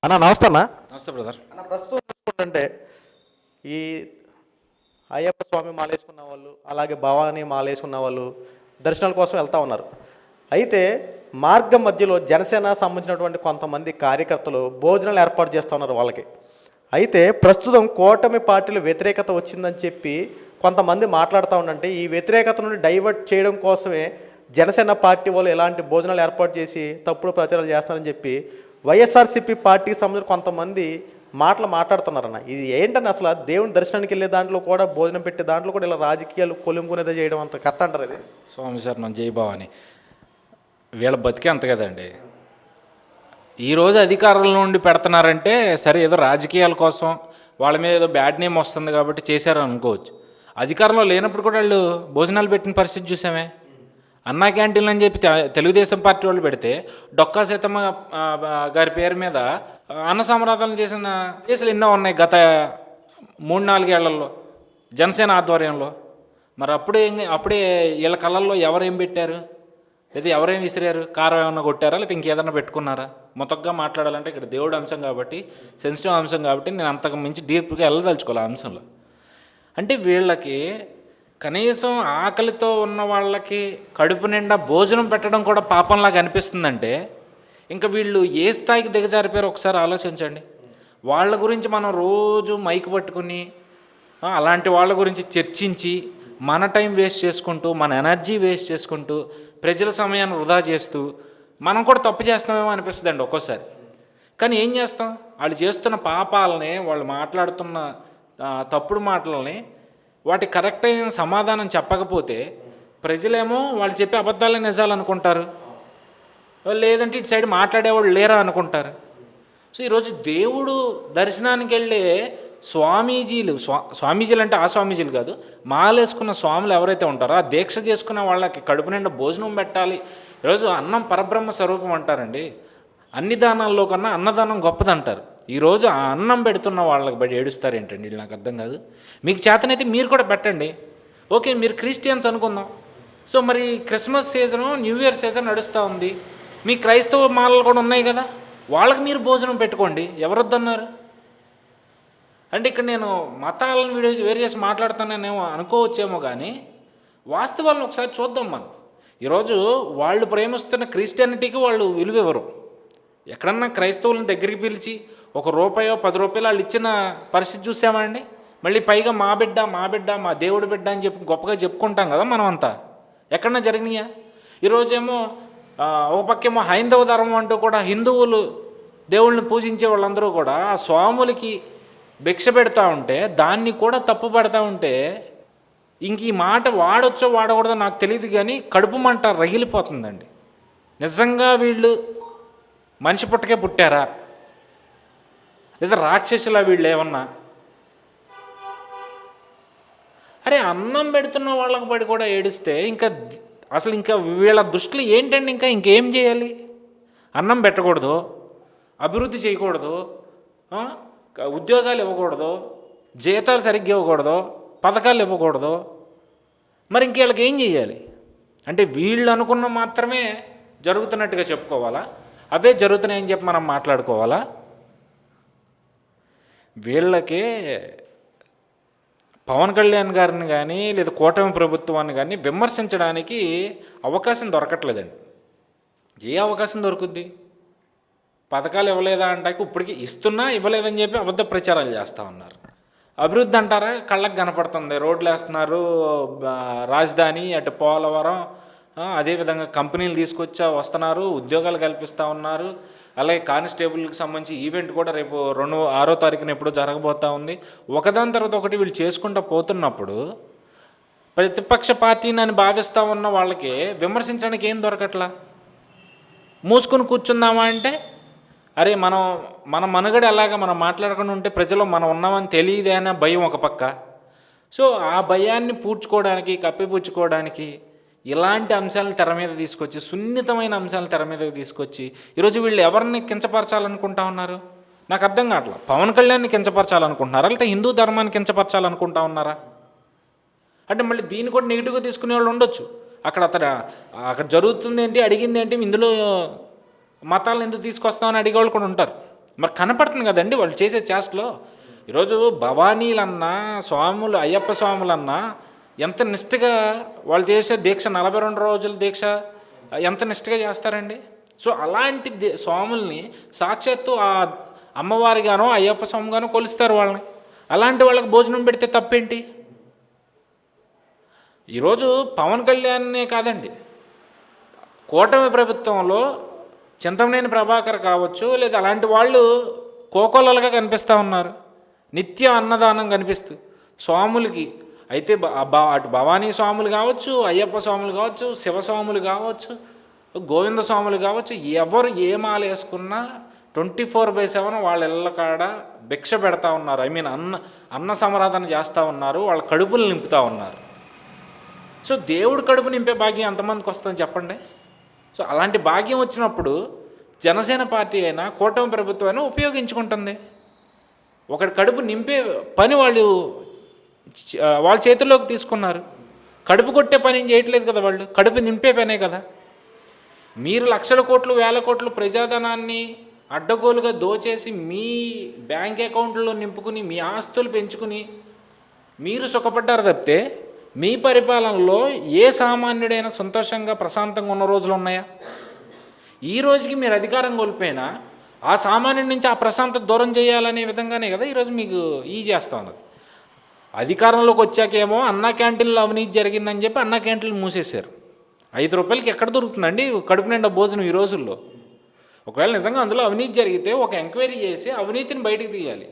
అన్న నమస్తే అన్న. నమస్తే బ్రదర్. అన్న ప్రస్తుతం చూసుకుంటుంటే ఈ అయ్యప్ప స్వామి మాలేసుకున్న వాళ్ళు, అలాగే భవానీ మాలేసుకున్న వాళ్ళు దర్శనాల కోసం వెళ్తూ ఉన్నారు. అయితే మార్గం మధ్యలో జనసేన సంబంధించినటువంటి కొంతమంది కార్యకర్తలు భోజనాలు ఏర్పాటు చేస్తూ ఉన్నారు వాళ్ళకి. అయితే ప్రస్తుతం కూటమి పార్టీలు వ్యతిరేకత వచ్చిందని చెప్పి కొంతమంది మాట్లాడుతూ ఉండంటే ఈ వ్యతిరేకత నుండి డైవర్ట్ చేయడం కోసమే జనసేన పార్టీ వాళ్ళు ఎలాంటి భోజనాలు ఏర్పాటు చేసి తప్పుడు ప్రచారాలు చేస్తున్నారని చెప్పి వైఎస్ఆర్సీపీ పార్టీకి సంబంధించిన కొంతమంది మాట్లాడుతున్నారన్న. ఇది ఏంటని అసలు దేవుని దర్శనానికి వెళ్ళే దాంట్లో కూడా భోజనం పెట్టే దాంట్లో కూడా ఇలా రాజకీయాలు కొలుముకునేదే చేయడం అంత కరెక్ట్ అంటారు? ఇది స్వామి సార్ మన జయభవాని వీళ్ళ బతికే అంత కదండి. ఈరోజు అధికారంలో నుండి పెడుతున్నారంటే సరే ఏదో రాజకీయాల కోసం వాళ్ళ మీద ఏదో బ్యాడ్ నేమ్ వస్తుంది కాబట్టి చేశారు అనుకోవచ్చు. అధికారంలో లేనప్పుడు కూడా వాళ్ళు భోజనాలు పెట్టిన పరిస్థితి చూసామే. అన్నా క్యాంటీన్లు అని చెప్పి తెలుగుదేశం పార్టీ వాళ్ళు పెడితే డొక్కా సీతమ్మ గారి పేరు మీద అన్న సంరాధనలు చేసిన కేసులు ఎన్నో ఉన్నాయి గత 3-4 ఏళ్లలో జనసేన ఆధ్వర్యంలో. మరి అప్పుడే వీళ్ళ కళ్ళల్లో ఎవరేం పెట్టారు, లేదా ఎవరేం విసిరారు? కారం ఏమన్నా కొట్టారా, లేదా ఇంకేదన్నా పెట్టుకున్నారా? మొత్తగా మాట్లాడాలంటే ఇక్కడ దేవుడు అంశం కాబట్టి, సెన్సిటివ్ అంశం కాబట్టి నేను అంతకు మించి డీప్గా వెళ్ళదలుచుకోవాలి ఆ అంశంలో. అంటే వీళ్ళకి కనీసం ఆకలితో ఉన్న వాళ్ళకి కడుపు నిండా భోజనం పెట్టడం కూడా పాపంలాగా అనిపిస్తుందంటే ఇంకా వీళ్ళు ఏ స్థాయికి దిగజారిపోయారో ఒకసారి ఆలోచించండి. వాళ్ళ గురించి మనం రోజు మైక్ పట్టుకుని అలాంటి వాళ్ళ గురించి చర్చించి మన టైం వేస్ట్ చేసుకుంటూ, మన ఎనర్జీ వేస్ట్ చేసుకుంటూ, ప్రజల సమయాన్ని వృధా చేస్తూ మనం కూడా తప్పు చేస్తామేమో అనిపిస్తుంది అండి ఒక్కోసారి. కానీ ఏం చేస్తాం? వాళ్ళు చేస్తున్న పాపాలని, వాళ్ళు మాట్లాడుతున్న తప్పుడు మాటలని వాటి కరెక్ట్ అయిన సమాధానం చెప్పకపోతే ప్రజలేమో వాళ్ళు చెప్పే అబద్ధాలే నిజాలు అనుకుంటారు, లేదంటే ఇటు సైడ్ మాట్లాడేవాళ్ళు లేరా అనుకుంటారు. సో ఈరోజు దేవుడు దర్శనానికి వెళ్ళే స్వామీజీలు అంటే ఆ స్వామీజీలు కాదు, మాలేసుకున్న స్వాములు ఎవరైతే ఉంటారో ఆ దీక్ష చేసుకున్న వాళ్ళకి కడుపు నిండా భోజనం పెట్టాలి. ఈరోజు అన్నం పరబ్రహ్మ స్వరూపం అంటారండి. అన్ని దానాల్లో కన్నా అన్నదానం గొప్పదంటారు. ఈరోజు ఆ అన్నం పెడుతున్న వాళ్ళకి బట్టి ఏడుస్తారు ఏంటండి? వీళ్ళు నాకు అర్థం కాదు. మీకు చేతనైతే మీరు కూడా పెట్టండి. ఓకే, మీరు క్రిస్టియన్స్ అనుకుందాం. సో మరి Christmas season, new year season నడుస్తూ ఉంది. మీ క్రైస్తవ మాలలు కూడా ఉన్నాయి కదా, వాళ్ళకి మీరు భోజనం పెట్టుకోండి. ఎవరొద్దన్నారు? అంటే ఇక్కడ నేను మతాలను వేరు చేసి మాట్లాడుతానేమో అనుకోవచ్చేమో, కానీ వాస్తవాలను ఒకసారి చూద్దాం మనం. ఈరోజు వాళ్ళు ప్రేమిస్తున్న క్రిస్టియానిటీకి వాళ్ళు విలువ ఇవ్వరు. ఎక్కడన్నా క్రైస్తవులను దగ్గరికి పిలిచి ₹1 ₹10 వాళ్ళు ఇచ్చిన పరిస్థితి చూసామా అండి? మళ్ళీ పైగా మా బిడ్డ మా దేవుడి బిడ్డ అని చెప్పి గొప్పగా చెప్పుకుంటాం కదా మనం అంతా. ఎక్కడన్నా జరిగినాయా? ఈరోజేమో ఒక పక్కేమో హైందవ ధర్మం అంటూ కూడా హిందువులు దేవుళ్ళని పూజించే వాళ్ళందరూ కూడా ఆ స్వాములకి భిక్ష పెడతా ఉంటే దాన్ని కూడా తప్పు పడతా ఉంటే ఇంక ఈ మాట వాడొచ్చో వాడకూడదో నాకు తెలియదు, కానీ కడుపు మంట రగిలిపోతుందండి. నిజంగా వీళ్ళు మనిషి పుట్టకే పుట్టారా, లేదా రాక్షసులా వీళ్ళు ఏమన్నా? అరే అన్నం పెడుతున్న వాళ్ళకి పడి కూడా ఏడిస్తే ఇంకా వీళ్ళ దృష్టిలో ఏంటండి? ఇంకేం చేయాలి? అన్నం పెట్టకూడదు, అభివృద్ధి చేయకూడదు, ఉద్యోగాలు ఇవ్వకూడదు, జీతాలు సరిగ్గా ఇవ్వకూడదు, పథకాలు ఇవ్వకూడదు. మరి వీళ్ళకి ఏం చేయాలి? అంటే వీళ్ళు అనుకున్న మాత్రమే జరుగుతున్నట్టుగా చెప్పుకోవాలా? అవే జరుగుతున్నాయని చెప్పి మనం మాట్లాడుకోవాలా? వీళ్ళకే పవన్ కళ్యాణ్ గారిని కానీ లేదా కూటమి ప్రభుత్వాన్ని కానీ విమర్శించడానికి అవకాశం దొరకట్లేదండి. ఏ అవకాశం దొరుకుద్ది? పథకాలు ఇవ్వలేదా అంటే ఇప్పటికీ ఇవ్వలేదని చెప్పి అబద్ధ ప్రచారాలు చేస్తూ ఉన్నారు. అభివృద్ధి అంటారా? కళ్ళకు కనపడుతుంది. రోడ్లు వేస్తున్నారు, రాజధాని అటు పోలవరం, అదేవిధంగా కంపెనీలు వస్తున్నారు, ఉద్యోగాలు కల్పిస్తూ ఉన్నారు. అలాగే కానిస్టేబుల్కి సంబంధించి ఈవెంట్ కూడా రేపు 6వ తారీఖున ఎప్పుడో జరగబోతూ ఉంది. ఒకదాని తర్వాత ఒకటి వీళ్ళు చేసుకుంటూ పోతున్నప్పుడు ప్రతిపక్ష పార్టీని అని భావిస్తూ ఉన్న వాళ్ళకి విమర్శించడానికి ఏం దొరకట్లా? మూసుకొని కూర్చుందామా అంటే అరే మన మనుగడ ఎలాగా మనం మాట్లాడకుండా ఉంటే ప్రజలు మనం ఉన్నామని తెలియదే అనే భయం ఒక పక్క. సో ఆ భయాన్ని పూడ్చుకోవడానికి, కప్పిపుచ్చుకోవడానికి ఇలాంటి అంశాలను తెర మీద తీసుకొచ్చి, సున్నితమైన అంశాలను తెర మీదకి తీసుకొచ్చి ఈరోజు వీళ్ళు ఎవరిని కించపరచాలనుకుంటా ఉన్నారు? నాకు అర్థం కావట్లా. పవన్ కళ్యాణ్ని కించపరచాలనుకుంటున్నారా, లేకపోతే హిందూ ధర్మాన్ని కించపరచాలనుకుంటా ఉన్నారా? అంటే మళ్ళీ దీన్ని కూడా నెగిటివ్గా తీసుకునే వాళ్ళు ఉండొచ్చు. అక్కడ జరుగుతుంది ఏంటి, అడిగింది ఏంటి, ఇందులో మతాలను ఎందుకు తీసుకొస్తామని అడిగేవాళ్ళు కూడా ఉంటారు. మరి కనపడుతుంది కదండి వాళ్ళు చేసే చేష్టలో. ఈరోజు భవానీలన్నా స్వాములు, అయ్యప్ప స్వాములన్నా ఎంత నిష్ఠగా వాళ్ళు చేసే దీక్ష, 42 రోజుల దీక్ష ఎంత నిష్ఠగా చేస్తారండి. సో అలాంటి స్వాముల్ని సాక్షాత్తు ఆ అమ్మవారిగానో అయ్యప్ప స్వామిగానో కొలుస్తారు వాళ్ళని. అలాంటి వాళ్ళకి భోజనం పెడితే తప్పేంటి? ఈరోజు పవన్ కళ్యాణ్నే కాదండి, కూటమి ప్రభుత్వంలో చింతమనేని ప్రభాకర్ కావచ్చు, లేదా అలాంటి వాళ్ళు కోకొల్లలుగా కనిపిస్తూ ఉన్నారు. నిత్య అన్నదానం కనిపిస్తూ స్వాములకి అయితే అటు భవానీ స్వాములు కావచ్చు, అయ్యప్ప స్వాములు కావచ్చు, శివస్వాములు కావచ్చు, గోవింద స్వాములు కావచ్చు, ఎవరు ఏ మాల వేసుకున్నా 24/7 వాళ్ళ ఇళ్ళ కాడ భిక్ష పెడతా ఉన్నారు. అన్న సమరాధన చేస్తూ ఉన్నారు, వాళ్ళ కడుపులు నింపుతూ ఉన్నారు. సో దేవుడు కడుపు నింపే భాగ్యం ఎంతమందికి వస్తుందని చెప్పండి. సో అలాంటి భాగ్యం వచ్చినప్పుడు జనసేన పార్టీ అయినా కూటమి ప్రభుత్వం అయినా ఉపయోగించుకుంటుంది. ఒకటి కడుపు నింపే పని వాళ్ళ చేతుల్లోకి తీసుకున్నారు. కడుపు కొట్టే పని ఏం చేయట్లేదు కదా, వాళ్ళు కడుపు నింపే పనే కదా. మీరు లక్షల కోట్లు, వేల కోట్లు ప్రజాధనాన్ని అడ్డగోలుగా దోచేసి మీ బ్యాంక్ అకౌంట్లో నింపుకుని మీ ఆస్తులు పెంచుకుని మీరు సుఖపడ్డారు తప్పితే మీ పరిపాలనలో ఏ సామాన్యుడైనా సంతోషంగా ప్రశాంతంగా ఉన్న రోజులు ఉన్నాయా? ఈ రోజుకి మీరు అధికారం కోల్పోయినా ఆ సామాన్యుడి నుంచి ఆ ప్రశాంతత దూరం చేయాలనే విధంగానే కదా ఈరోజు మీకు చేస్తూ ఉన్నది. అధికారంలోకి వచ్చాకేమో అన్నా క్యాంటీన్లో అవినీతి జరిగిందని చెప్పి అన్నా క్యాంటీన్లు మూసేశారు. 5 రూపాయలకి ఎక్కడ దొరుకుతుందండి కడుపు నిండా భోజనం ఈ రోజుల్లో? ఒకవేళ నిజంగా అందులో అవినీతి జరిగితే ఒక ఎంక్వైరీ చేసి అవినీతిని బయటకు తీయాలి.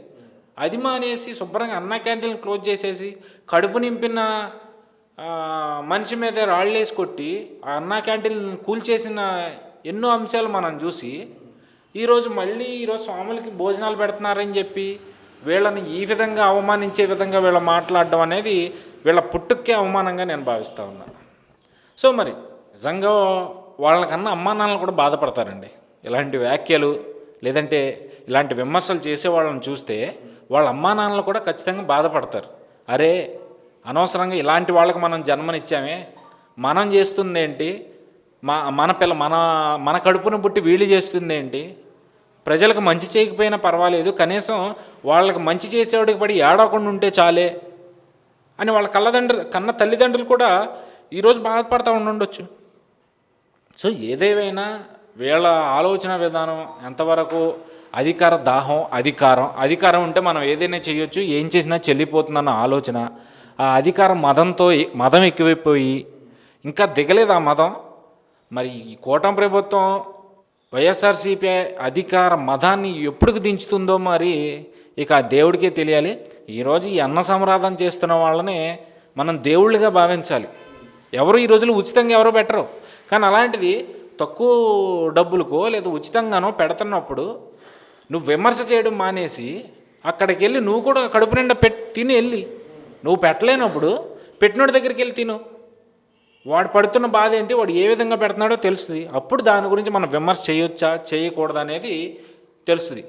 అది మానేసి శుభ్రంగా అన్నా క్యాంటీన్లు క్లోజ్ చేసేసి కడుపు నింపిన మనిషి మీద రాళ్ళేసి కొట్టి ఆ అన్నా క్యాంటీన్ కూల్చేసిన ఎన్నో అంశాలు మనం చూసి ఈరోజు స్వాములకి భోజనాలు పెడుతున్నారని చెప్పి వీళ్ళని ఈ విధంగా అవమానించే విధంగా వీళ్ళ మాట్లాడడం అనేది వీళ్ళ పుట్టుకే అవమానంగా నేను భావిస్తూ ఉన్నాను. సో మరి నిజంగా వాళ్ళకన్నా అమ్మా నాన్నలు కూడా బాధపడతారండి. ఇలాంటి వ్యాఖ్యలు లేదంటే ఇలాంటి విమర్శలు చేసే వాళ్ళని చూస్తే వాళ్ళ అమ్మా నాన్నలు కూడా ఖచ్చితంగా బాధపడతారు. అరే అనవసరంగా ఇలాంటి వాళ్ళకి మనం జన్మనిచ్చామే, మనం చేస్తుంది ఏంటి, మన పిల్ల మన కడుపును పుట్టి వీళ్ళు చేస్తుంది ఏంటి, ప్రజలకు మంచి చేయకపోయినా పర్వాలేదు, కనీసం వాళ్ళకి మంచి చేసేవాడికి పడి ఏడవకుండా ఉంటే చాలే అని వాళ్ళ కన్న తల్లిదండ్రులు కూడా ఈరోజు బాధపడతా ఉండొచ్చు. సో ఏదేమైనా వీళ్ళ ఆలోచన విధానం ఎంతవరకు అధికార దాహం, అధికారం ఉంటే మనం ఏదైనా చేయొచ్చు, ఏం చేసినా చెల్లిపోతుందన్న ఆలోచన, ఆ అధికారం మదం ఎక్కువైపోయి ఇంకా దిగలేదు ఆ మదం. మరి ఈ కూటమి ప్రభుత్వం వైఎస్ఆర్సీపీ అధికార మదాన్ని ఎప్పుడుకు దించుతుందో మరి ఇక ఆ దేవుడికే తెలియాలి. ఈరోజు ఈ అన్న సమరాధన చేస్తున్న వాళ్ళని మనం దేవుళ్ళుగా భావించాలి. ఎవరు ఈ రోజులు ఉచితంగా ఎవరో పెట్టరు, కానీ అలాంటిది తక్కువ డబ్బులకో లేదా ఉచితంగానో పెడుతున్నప్పుడు నువ్వు విమర్శ చేయడం మానేసి అక్కడికి వెళ్ళి నువ్వు కూడా కడుపు నిండా తిని వెళ్ళి, నువ్వు పెట్టలేనప్పుడు పెట్టినోడి దగ్గరికి వెళ్ళి తిను. వాడు పడుతున్న బాధ ఏంటి, వాడు ఏ విధంగా పెడుతున్నాడో తెలుస్తుంది. అప్పుడు దాని గురించి మనం విమర్శ చేయొచ్చా చేయకూడదు అనేది తెలుస్తుంది.